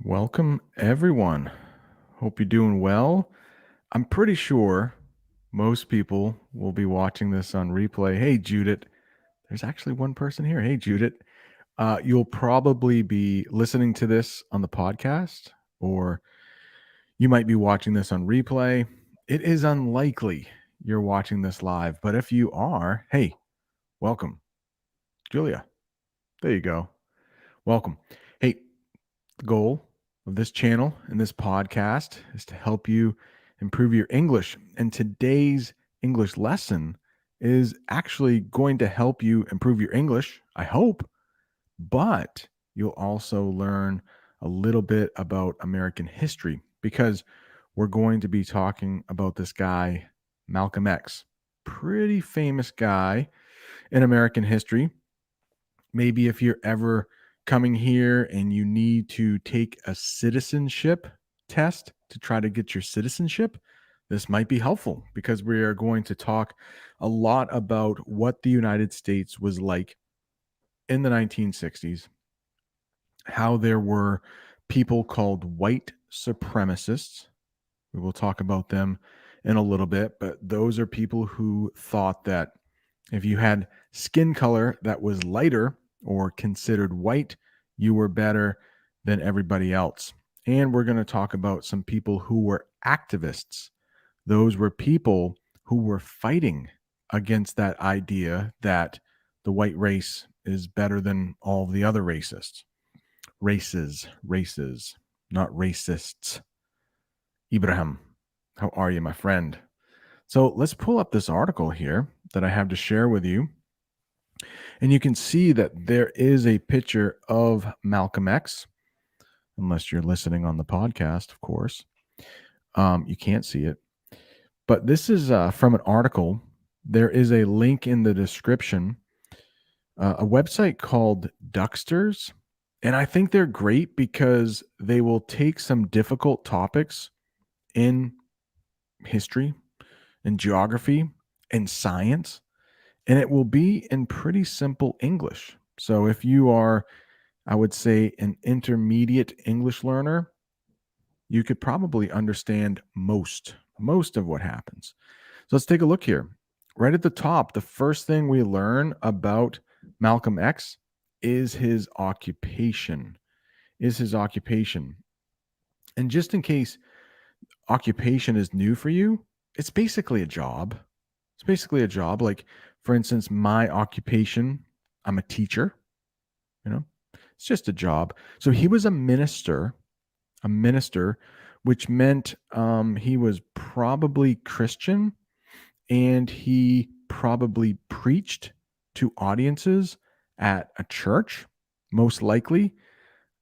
Welcome, everyone. Hope you're doing well. I'm pretty sure most people will be watching this on replay. Hey, Judith. There's actually one person here. Hey, Judith. You'll probably be listening to this on the podcast, or you might be watching this on replay. It is unlikely you're watching this live, but if you are, hey, welcome. Julia, there you go. Welcome. Hey, the goal of this channel and this podcast is to help you improve your English. And today's English lesson is actually going to help you improve your English, I hope, but you'll also learn a little bit about American history because we're going to be talking about this guy, Malcolm X. Pretty famous guy in American history. Maybe if you're ever coming here and you need to take a citizenship test to try to get your citizenship, this might be helpful because we are going to talk a lot about what the United States was like in the 1960s, how there were people called white supremacists. We will talk about them in a little bit, but those are people who thought that if you had skin color that was lighter or considered white, you were better than everybody else. And we're going to talk about some people who were activists. Those were people who were fighting against that idea that the white race is better than all the other races, not racists. Ibrahim, how are you, my friend? So let's pull up this article here that I have to share with you. And you can see that there is a picture of Malcolm X, unless you're listening on the podcast, of course. You can't see it. But this is from an article. There is a link in the description, a website called Ducksters. And I think they're great because they will take some difficult topics in history and geography and science, and it will be in pretty simple English. So if you are, I would say, an intermediate English learner, you could probably understand most of what happens. So let's take a look here. Right at the top, the first thing we learn about Malcolm X is his occupation. And just in case occupation is new for you, it's basically a job. It's basically a job. Like, for instance, my occupation, I'm a teacher, you know, it's just a job. So he was a minister, which meant he was probably Christian and he probably preached to audiences at a church, most likely.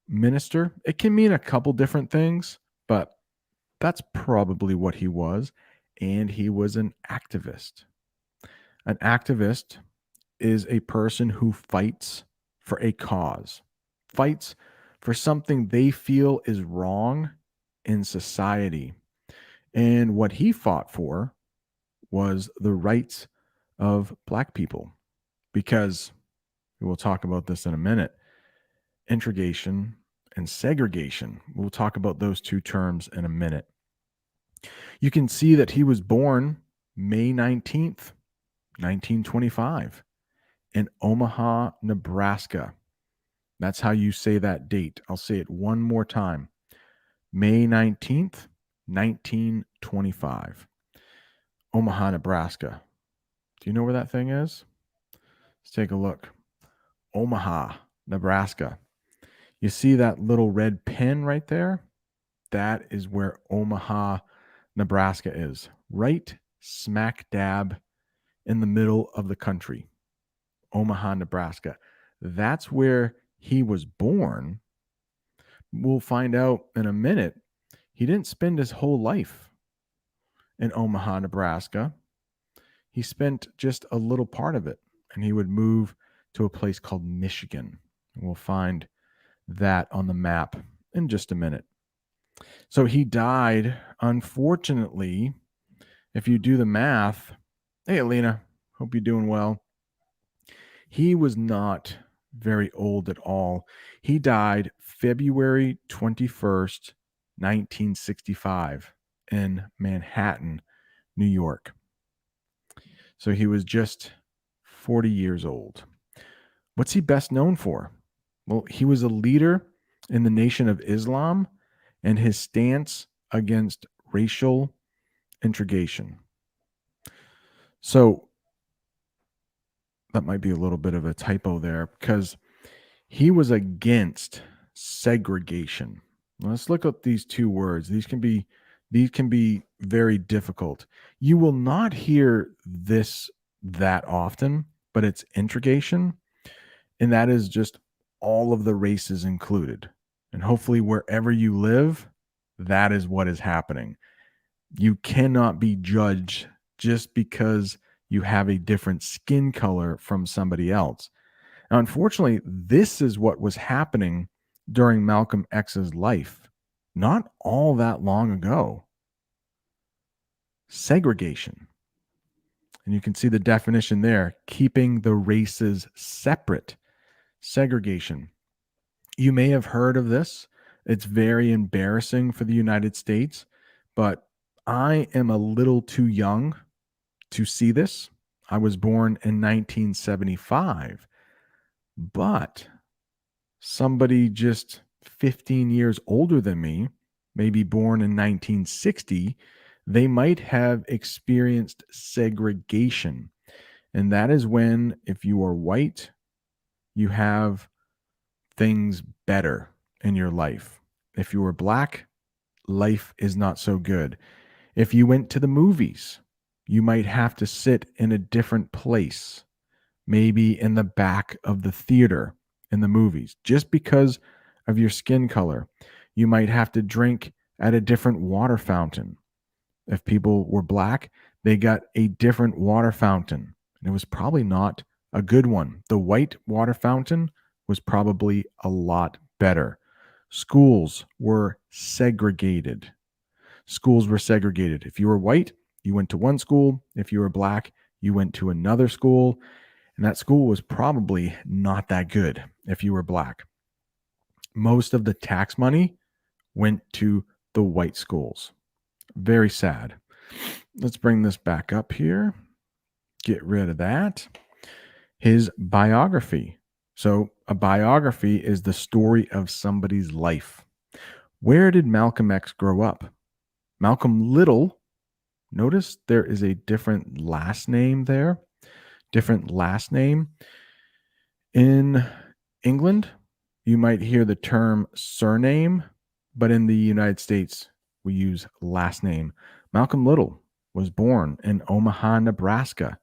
Minister, it can mean a couple different things, but that's probably what he was. And he was an activist. An activist is a person who fights for a cause, fights for something they feel is wrong in society. And what he fought for was the rights of Black people, because we will talk about this in a minute. Integration and segregation. We'll talk about those two terms in a minute. You can see that he was born May 19th, 1925, in Omaha, Nebraska. That's how you say that date. I'll say it one more time. May 19th, 1925. Omaha, Nebraska. Do you know where that thing is? Let's take a look. Omaha, Nebraska. You see that little red pin right there? That is where Omaha, Nebraska is. Right smack dab in the middle of the country. Omaha, Nebraska. That's where he was born. We'll find out in a minute. He didn't spend his whole life in Omaha, Nebraska. He spent just a little part of it, and he would move to a place called Michigan. We'll find that on the map in just a minute. So he died, unfortunately, if you do the math. Hey, Alina, hope you're doing well. He was not very old at all. He died February 21st, 1965 in Manhattan, New York. So he was just 40 years old. What's he best known for? Well, he was a leader in the Nation of Islam and his stance against racial integration. So that might be a little bit of a typo there because he was against segregation. Let's look up these two words. These can be very difficult. You will not hear this that often, but it's integration, and that is just all of the races included. And hopefully wherever you live, that is what is happening. You cannot be judged just because you have a different skin color from somebody else. Now, unfortunately, this is what was happening during Malcolm X's life, not all that long ago. Segregation. And you can see the definition there, keeping the races separate. Segregation. You may have heard of this. It's very embarrassing for the United States, but I am a little too young to see this. I was born in 1975, but somebody just 15 years older than me, maybe born in 1960, they might have experienced segregation. And that is when, if you are white, you have things better in your life. If you are black, life is not so good. If you went to the movies, you might have to sit in a different place, maybe in the back of the theater in the movies, just because of your skin color. You might have to drink at a different water fountain. If people were black, they got a different water fountain, and it was probably not a good one. The white water fountain was probably a lot better. Schools were segregated. Schools were segregated. If you were white, you went to one school. If you were black, you went to another school. And that school was probably not that good if you were black. Most of the tax money went to the white schools. Very sad. Let's bring this back up here. Get rid of that. His biography. So, a biography is the story of somebody's life. Where did Malcolm X grow up? Malcolm Little. Notice there is a different last name there. Different last name. In England, you might hear the term surname, but in the United States, we use last name. Malcolm Little was born in Omaha, Nebraska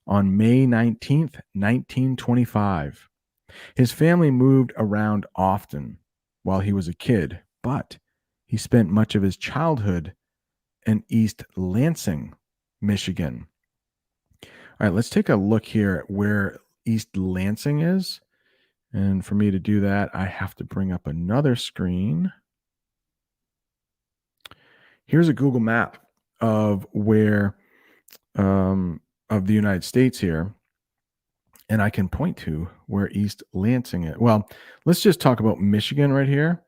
on May 19th, 1925. His family moved around often while he was a kid, but he spent much of his childhood in East Lansing, Michigan. All right, let's take a look here at where East Lansing is. And for me to do that, I have to bring up another screen. Here's a Google map of where of the United States here. And I can point to where East Lansing is. Well, let's just talk about Michigan right here.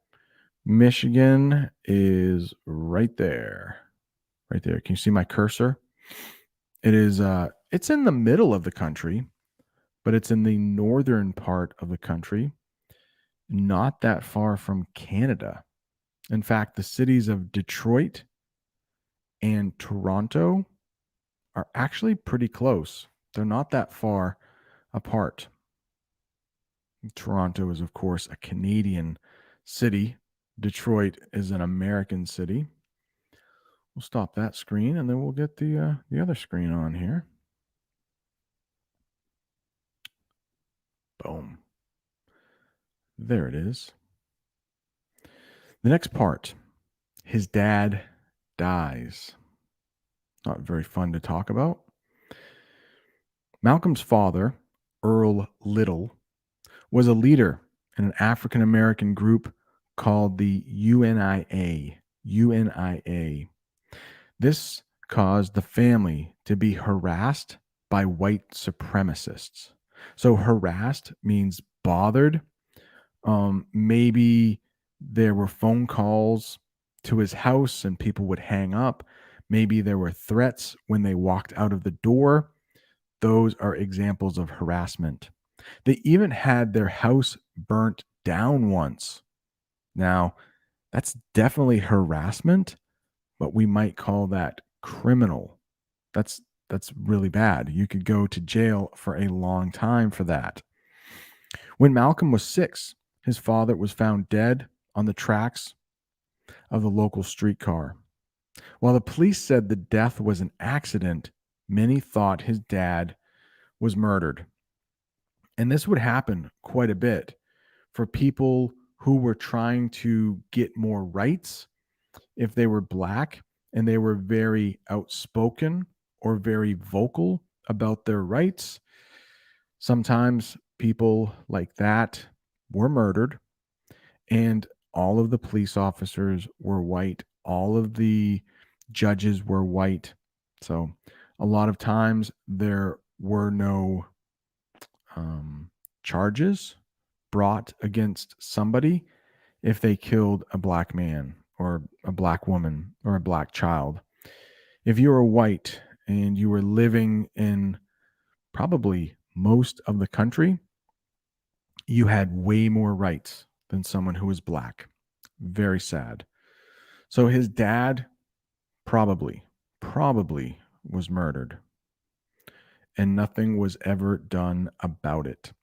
Michigan is right there. Right there. Can you see my cursor? It is it's in the middle of the country, but it's in the northern part of the country, not that far from Canada. In fact, the cities of Detroit and Toronto are actually pretty close. They're not that far apart. Toronto is, of course, a Canadian city. Detroit is an American city. We'll stop that screen and then we'll get the other screen on here. Boom. There it is. The next part, his dad dies. Not very fun to talk about. Malcolm's father, Earl Little, was a leader in an African American group called the UNIA. UNIA. This caused the family to be harassed by white supremacists. So harassed means bothered. Maybe there were phone calls to his house and people would hang up. Maybe there were threats when they walked out of the door. Those are examples of harassment. They even had their house burnt down once. Now, that's definitely harassment, but we might call that criminal. That's that's really bad. You could go to jail for a long time for that. When Malcolm was 6, his father was found dead on the tracks of the local streetcar. While the police said the death was an accident, many thought his dad was murdered. And this would happen quite a bit for people who were trying to get more rights if they were black and they were very outspoken or very vocal about their rights. Sometimes people like that were murdered, and all of the police officers were white, all of the judges were white. So a lot of times there were no charges brought against somebody if they killed a black man or a black woman or a black child. If you were white and you were living in probably most of the country, you had way more rights than someone who was black. Very sad. So his dad probably was murdered, and nothing was ever done about it.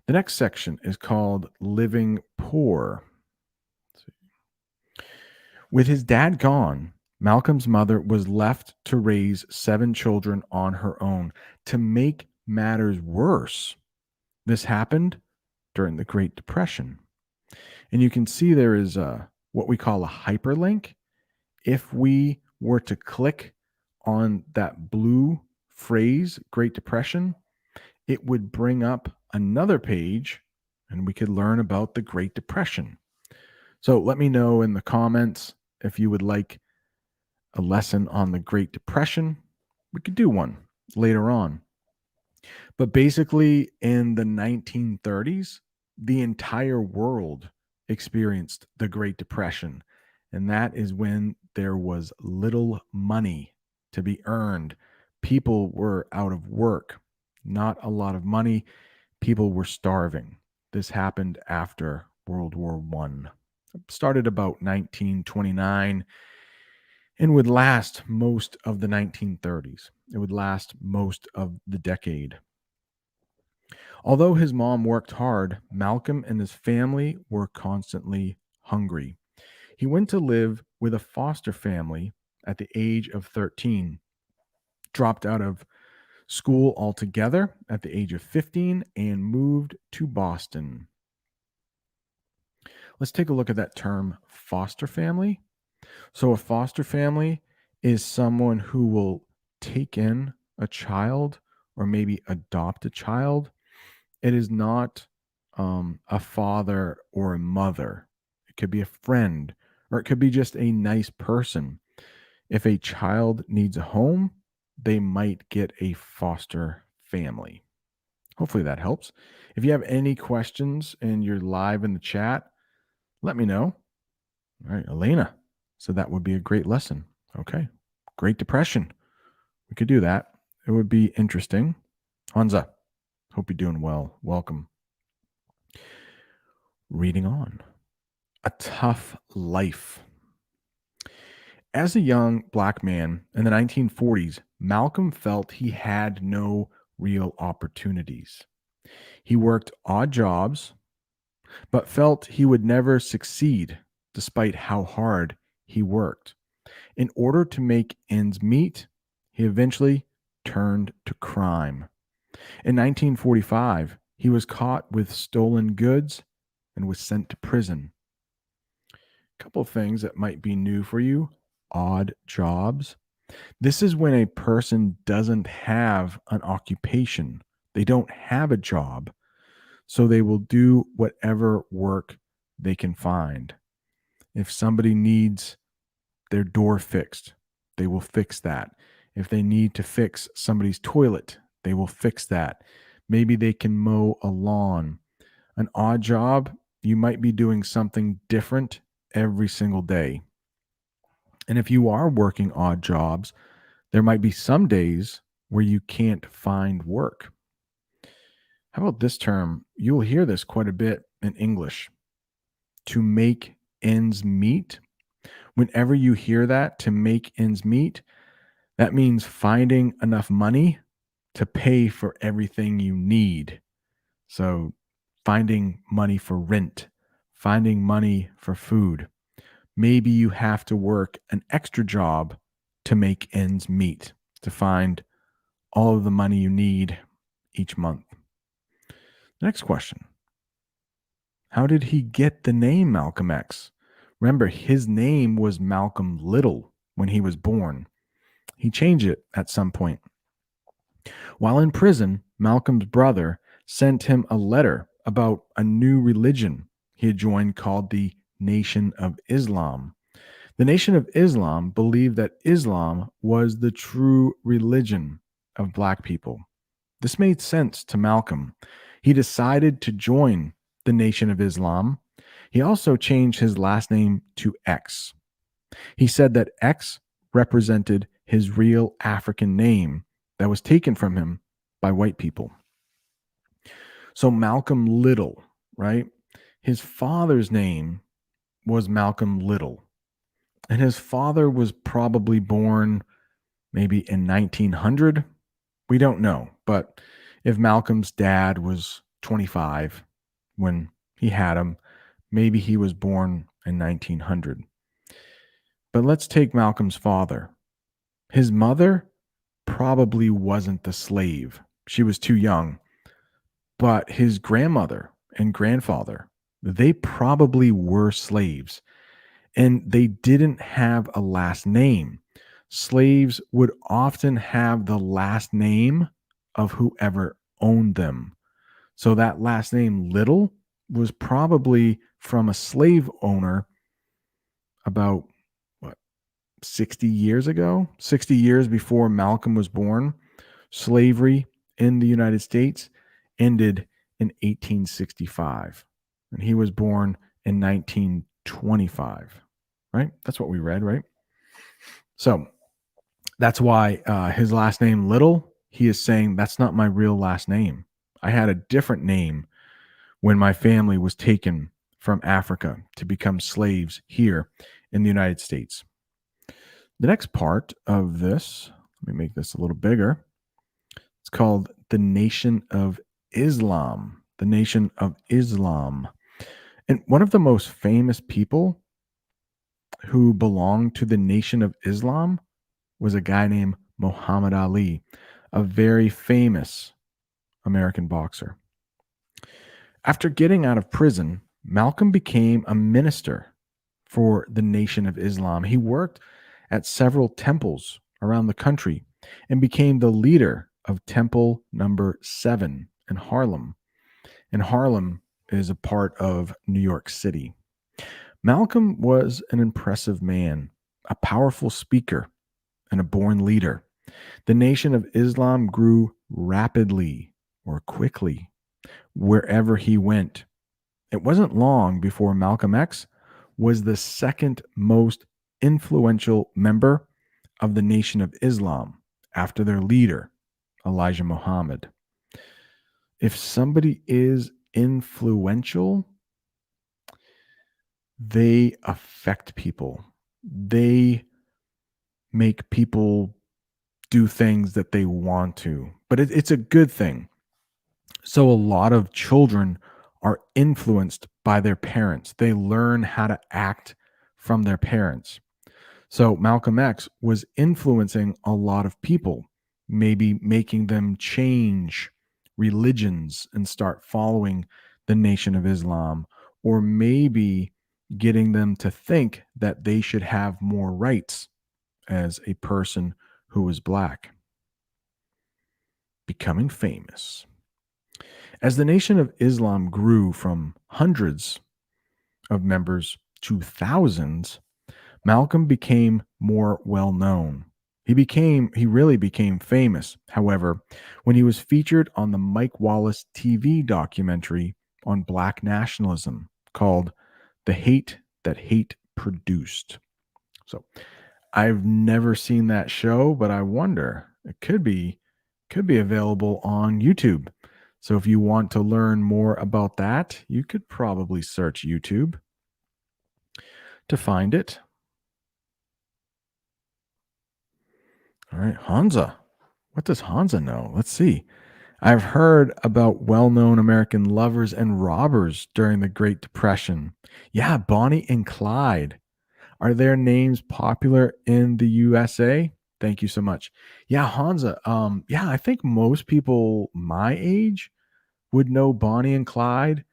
The next section is called Living Poor. With his dad gone, Malcolm's mother was left to raise 7 children on her own. To make matters worse, this happened during the Great Depression. And you can see there is what we call a hyperlink. If we were to click on that blue phrase, Great Depression, it would bring up another page and we could learn about the Great Depression. So let me know in the comments if you would like a lesson on the Great Depression. We could do one later on. But basically, in the 1930s, the entire world experienced the Great Depression. And that is when there was little money to be earned. People were out of work, not a lot of money. People were starving. This happened after World War I. It started about 1929 and would last most of the 1930s. It would last most of the decade. Although his mom worked hard, Malcolm and his family were constantly hungry. He went to live with a foster family at the age of 13, dropped out of school altogether at the age of 15, and moved to Boston. Let's take a look at that term, foster family. So, a foster family is someone who will take in a child or maybe adopt a child. It is not a father or a mother. It could be a friend, or it could be just a nice person. If a child needs a home, they might get a foster family. Hopefully that helps. If you have any questions and you're live in the chat, let me know. All right, Elena. So that would be a great lesson. Okay. Great Depression. We could do that. It would be interesting. Hansa, hope you're doing well. Welcome. Reading on. A tough life. As a young black man in the 1940s, Malcolm felt he had no real opportunities. He worked odd jobs, but felt he would never succeed despite how hard he worked. In order to make ends meet, he eventually turned to crime. In 1945, he was caught with stolen goods and was sent to prison. A couple of things that might be new for you: odd jobs. This is when a person doesn't have an occupation, they don't have a job, so they will do whatever work they can find. If somebody needs their door fixed, they will fix that. If they need to fix somebody's toilet, they will fix that. Maybe they can mow a lawn. An odd job, you might be doing something different every single day. And if you are working odd jobs, there might be some days where you can't find work. How about this term? You'll hear this quite a bit in English: to make ends meet. Whenever you hear that, to make ends meet, that means finding enough money to pay for everything you need. So, finding money for rent, finding money for food. Maybe you have to work an extra job to make ends meet, to find all of the money you need each month. Next question: how did he get the name Malcolm X? Remember, his name was Malcolm Little when he was born. He changed it at some point. While in prison, Malcolm's brother sent him a letter about a new religion he had joined called the Nation of Islam. The Nation of Islam believed that Islam was the true religion of Black people. This made sense to Malcolm. He decided to join the Nation of Islam. He also changed his last name to X. He said that X represented his real African name that was taken from him by white people. So Malcolm Little, right? His father's name was Malcolm Little. And his father was probably born maybe in 1900. We don't know. But if Malcolm's dad was 25 when he had him, maybe he was born in 1900. But let's take Malcolm's father. His mother probably wasn't the slave. She was too young. But his grandmother and grandfather, they probably were slaves, and they didn't have a last name. Slaves would often have the last name of whoever owned them. So that last name, Little, was probably from a slave owner about what, 60 years ago, 60 years before Malcolm was born. Slavery in the United States ended in 1865, and he was born in 1925, right? That's what we read, right? So that's why his last name, Little, he is saying that's not my real last name. I had a different name when my family was taken from Africa to become slaves here in the United States. The next part of this, let me make this a little bigger. It's called the Nation of Islam. The Nation of Islam. And one of the most famous people who belonged to the Nation of Islam was a guy named Muhammad Ali, a very famous American boxer. After getting out of prison, Malcolm became a minister for the Nation of Islam. He worked at several temples around the country and became the leader of Temple number 7 in Harlem. And Harlem is a part of New York City. Malcolm was an impressive man, a powerful speaker, and a born leader. The Nation of Islam grew rapidly or quickly wherever he went. It wasn't long before Malcolm X was the second most influential member of the Nation of Islam after their leader, Elijah Muhammad. If somebody is influential, they affect people. They make people do things that they want to, but it's a good thing. So a lot of children are influenced by their parents. They learn how to act from their parents. So Malcolm X was influencing a lot of people, maybe making them change religions and start following the Nation of Islam, or maybe getting them to think that they should have more rights as a person who was Black. Becoming famous. As the Nation of Islam grew from hundreds of members to thousands, Malcolm became more well known. He really became famous, however, when he was featured on the Mike Wallace TV documentary on black nationalism called The Hate That Hate Produced. So I've never seen that show, but I wonder it could be available on YouTube. So if you want to learn more about that, you could probably search YouTube to find it. All right, Hansa. What does Hansa know? Let's see. I've heard about well known American lovers and robbers during the Great Depression. Yeah, Bonnie and Clyde. Are their names popular in the USA? Thank you so much. Yeah, Hansa. Yeah, I think most people my age would know Bonnie and Clyde.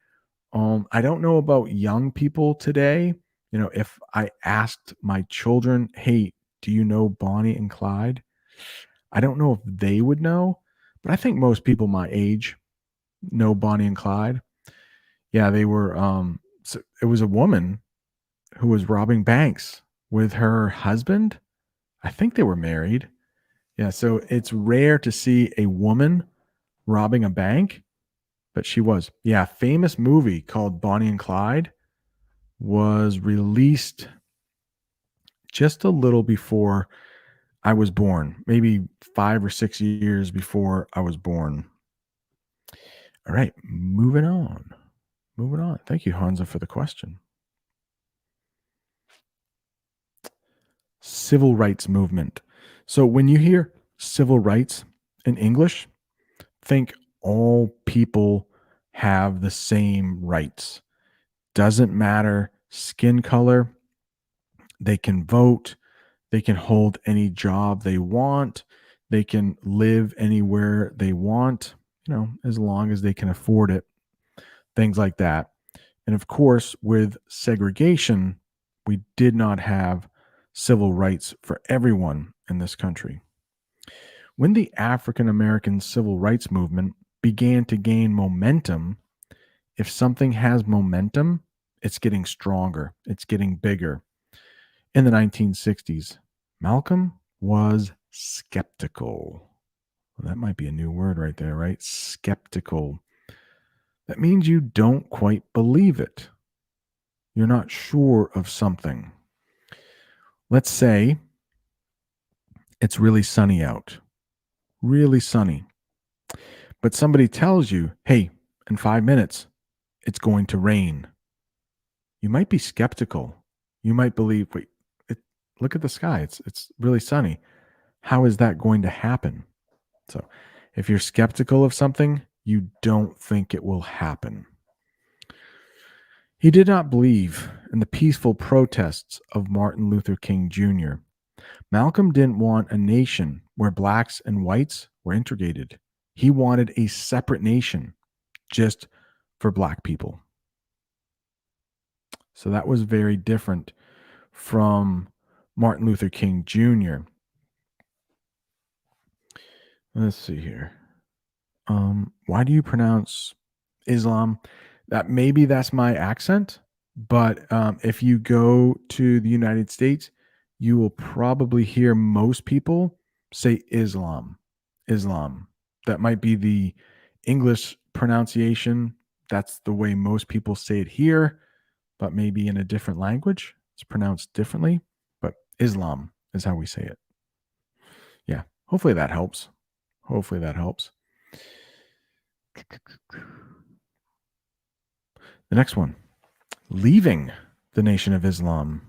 I don't know about young people today. If I asked my children, hey, do you know Bonnie and Clyde? I don't know if they would know, but I think most people my age know Bonnie and Clyde. Yeah, they were so it was a woman who was robbing banks with her husband. I think they were married. Yeah, so it's rare to see a woman robbing a bank, but she was. Yeah, famous movie called Bonnie and Clyde was released just a little before I was born, maybe 5 or 6 years before I was born. All right, moving on. Moving on. Thank you, Hansa, for the question. Civil rights movement. So when you hear civil rights in English, think all people have the same rights. Doesn't matter skin color, they can vote, they can hold any job they want, they can live anywhere they want, as long as they can afford it, things like that. And of course, with segregation, we did not have civil rights for everyone in this country. When the African American civil rights movement began to gain momentum, if something has momentum, it's getting stronger, it's getting bigger. In the 1960s, Malcolm was skeptical. Well, that might be a new word right there, right? Skeptical. That means you don't quite believe it. You're not sure of something. Let's say it's really sunny out, really sunny, but somebody tells you, hey, in 5 minutes, it's going to rain. You might be skeptical. You might believe, wait, it, look at the sky. It's really sunny. How is that going to happen? So if you're skeptical of something, you don't think it will happen. He did not believe in the peaceful protests of Martin Luther King Jr. Malcolm didn't want a nation where blacks and whites were integrated. He wanted a separate nation just for black people. So that was very different from Martin Luther King Jr. Let's see here. Why do you pronounce Islam? That maybe that's my accent, but if you go to the United States, you will probably hear most people say Islam. Islam. That might be the English pronunciation. That's the way most people say it here, but maybe in a different language, it's pronounced differently. But Islam is how we say it. Yeah. Hopefully that helps. Hopefully that helps. The next one, leaving the Nation of Islam.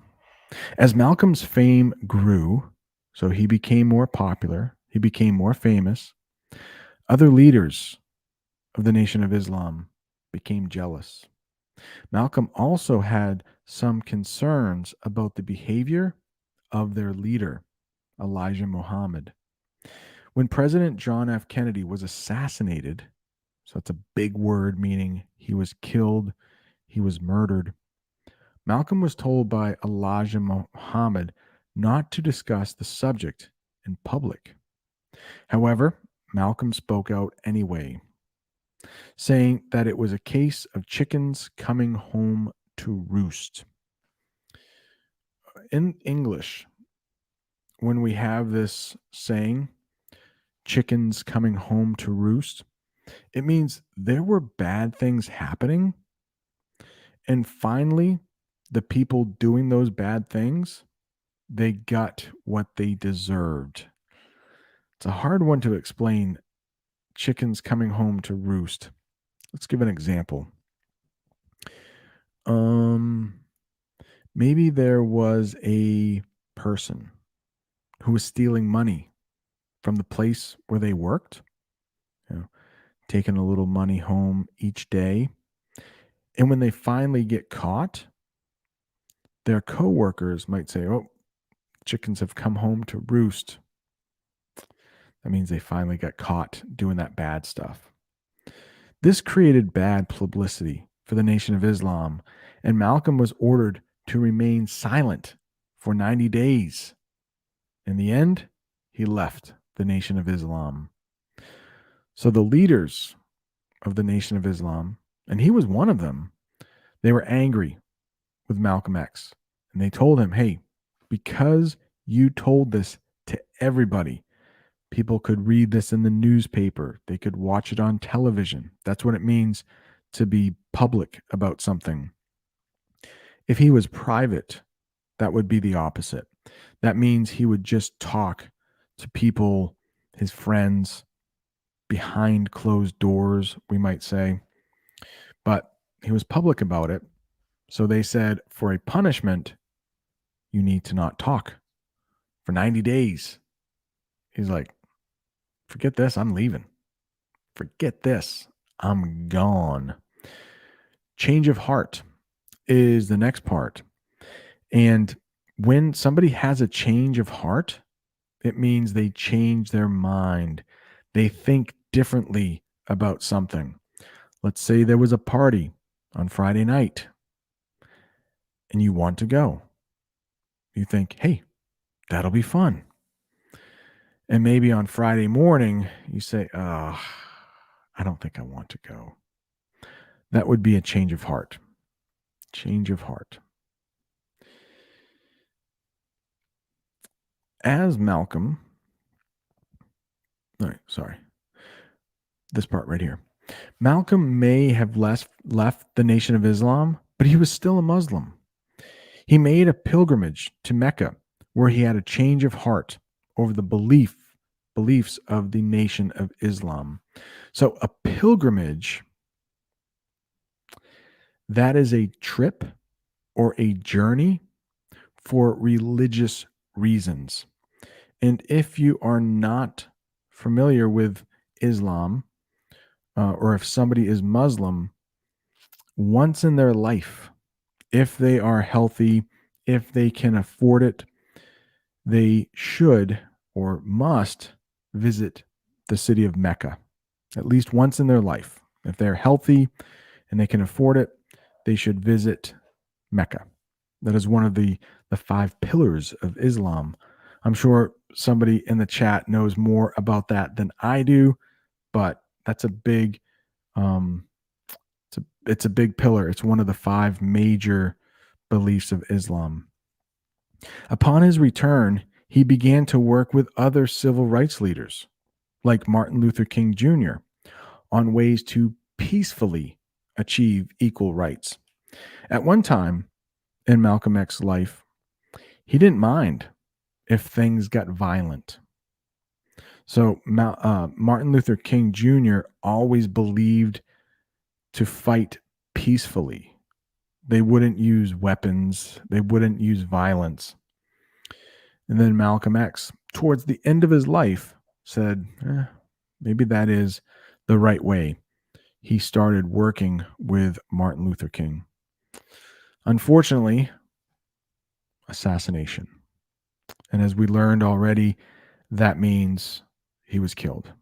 As Malcolm's fame grew, so he became more popular, he became more famous, other leaders of the Nation of Islam became jealous. Malcolm also had some concerns about the behavior of their leader, Elijah Muhammad. When President John F. Kennedy was assassinated, so that's a big word meaning he was killed, he was murdered, Malcolm was told by Elijah Muhammad not to discuss the subject in public. However, Malcolm spoke out anyway, saying that it was a case of chickens coming home to roost. In English, when we have this saying, chickens coming home to roost, it means there were bad things happening. And finally, the people doing those bad things, they got what they deserved. It's a hard one to explain, chickens coming home to roost. Let's give an example. Um, Maybe there was a person who was stealing money from the place where they worked, you know, taking a little money home each day. And when they finally get caught, their coworkers might say, "Oh, chickens have come home to roost." That means they finally got caught doing that bad stuff. This created bad publicity for the Nation of Islam, and Malcolm was ordered to remain silent for 90 days. In the end, he left the Nation of Islam. So the leaders of the Nation of Islam, and he was one of them, they were angry with Malcolm X. And they told him, hey, because you told this to everybody, people could read this in the newspaper, they could watch it on television. That's what it means to be public about something. If he was private, that would be the opposite. That means he would just talk to people, his friends, behind closed doors, we might say. But he was public about it. So they said, for a punishment, you need to not talk for 90 days. He's like, forget this, I'm leaving. Forget this, I'm gone. Change of heart is the next part. And when somebody has a change of heart, it means they change their mind. They think differently about something. Let's say there was a party on Friday night and you want to go. You think, hey, that'll be fun. And maybe on Friday morning, you say, I don't think I want to go. That would be a change of heart. Change of heart. As Malcolm, this part right here. Malcolm may have left the Nation of Islam, but he was still a Muslim. He made a pilgrimage to Mecca, where he had a change of heart over the beliefs of the Nation of Islam. So a pilgrimage, that is a trip or a journey for religious reasons. And if you are not familiar with Islam, or if somebody is Muslim, once in their life, if they are healthy, if they can afford it, they should or must visit the city of Mecca at least once in their life. If they're healthy and they can afford it, they should visit Mecca. That is one of the 5 pillars of Islam. I'm sure somebody in the chat knows more about that than I do, but that's a big it's a big pillar. It's one of the 5 major beliefs of Islam. Upon his return, he began to work with other civil rights leaders like Martin Luther King Jr. on ways to peacefully achieve equal rights. At one time in Malcolm X's life, he didn't mind if things got violent. So Martin Luther King Jr. always believed to fight peacefully. They wouldn't use weapons. They wouldn't use violence. And then Malcolm X, towards the end of his life, said, maybe that is the right way. He started working with Martin Luther King. Unfortunately, assassination. And as we learned already, that means he was killed.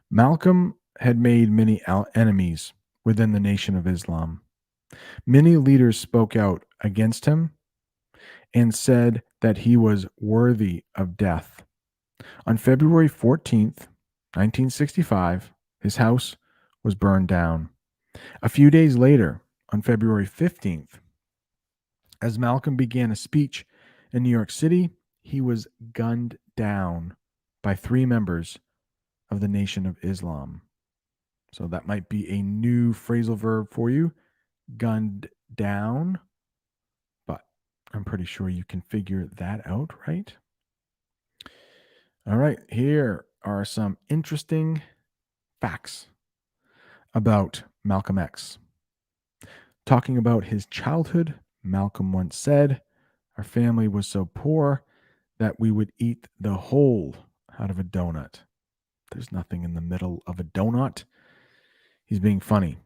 Malcolm had made many enemies within the Nation of Islam. Many leaders spoke out against him and said that he was worthy of death. On February 14th, 1965, his house was burned down. A few days later, on February 15th, as Malcolm began a speech in New York City, he was gunned down by 3 members of the Nation of Islam. So that might be a new phrasal verb for you, gunned down, but I'm pretty sure you can figure that out, right? All right, here are some interesting facts about Malcolm X. Talking about his childhood, Malcolm once said, "Our family was so poor that we would eat the whole out of a donut. There's nothing in the middle of a donut." He's being funny.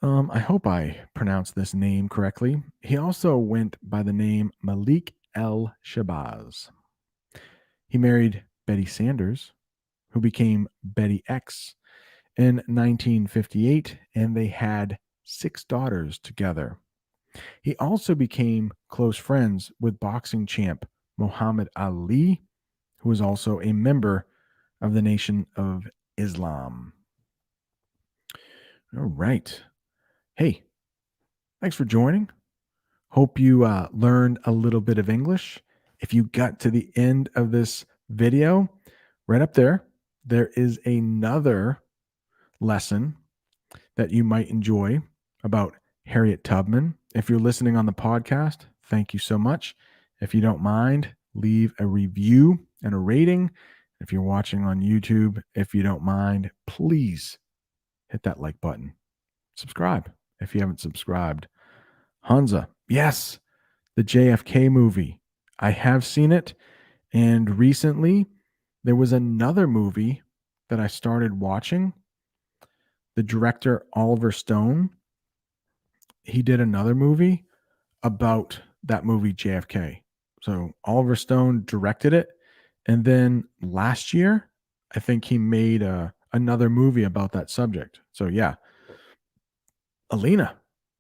I hope I pronounced this name correctly. He also went by the name Malik El Shabazz. He married Betty Sanders, who became Betty X in 1958, and they had 6 daughters together. He also became close friends with boxing champ Muhammad Ali, who was also a member of the Nation of Islam. All right. Hey, thanks for joining. Hope you learned a little bit of English. If you got to the end of this video, right up there, there is another lesson that you might enjoy about Harriet Tubman. If you're listening on the podcast, thank you so much. If you don't mind, leave a review and a rating. If you're watching on YouTube, if you don't mind, please hit that like button. Subscribe if you haven't subscribed. Hansa, yes, the JFK movie. I have seen it. And recently, there was another movie that I started watching. The director, Oliver Stone, he did another movie about that movie, JFK. So Oliver Stone directed it. And then last year, I think he made another movie about that subject. So yeah, Alina,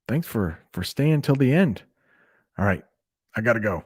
thanks for staying till the end. All right, I got to go.